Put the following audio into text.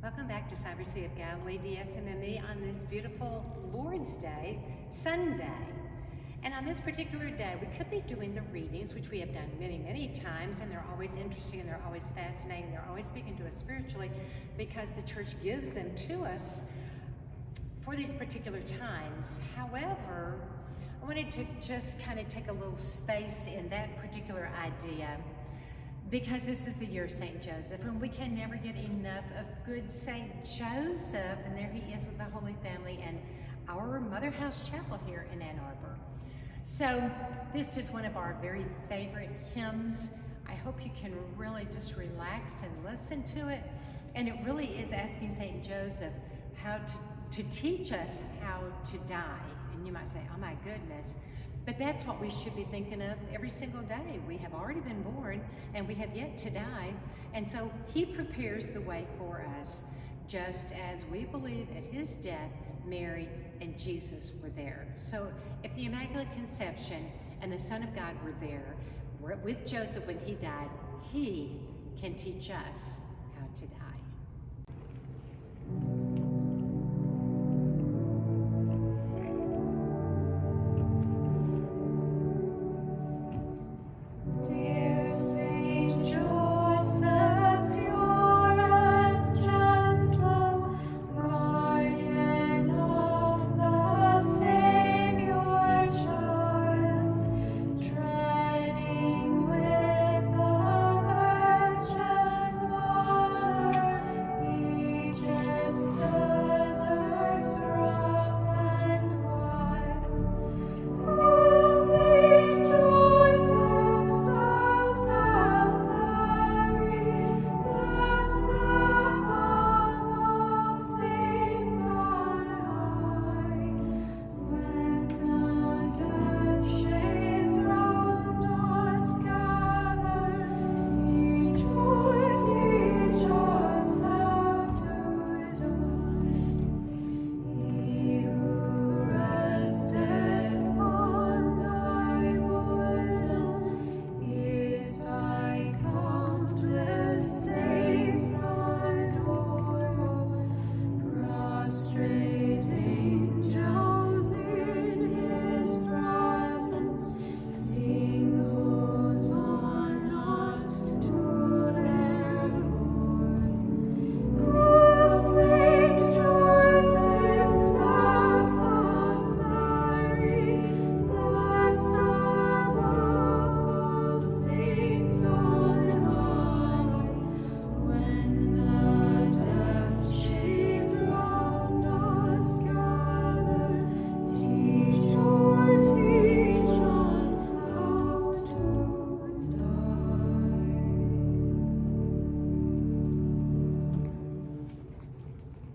Welcome back to Cybersea of Galilee, DSMME, on this beautiful Lord's Day, Sunday. And on this particular day, we could be doing the readings, which we have done many, many times, and they're always interesting and they're always fascinating. They're always speaking to us spiritually because the church gives them to us for these particular times. However, I wanted to just kind of take a little space in that particular idea because this is the year of St. Joseph, and we can never get enough of good St. Joseph, and there he is with the Holy Family and our Mother House Chapel here in Ann Arbor. So this is one of our very favorite hymns. I hope you can really just relax and listen to it, and it really is asking St. Joseph how to teach us how to die. And you might say, oh my goodness, but that's what we should be thinking of every single day. We have already been born and we have yet to die. And so he prepares the way for us, just as we believe at his death, Mary and Jesus were there. So if the Immaculate Conception and the Son of God were there with Joseph when he died, he can teach us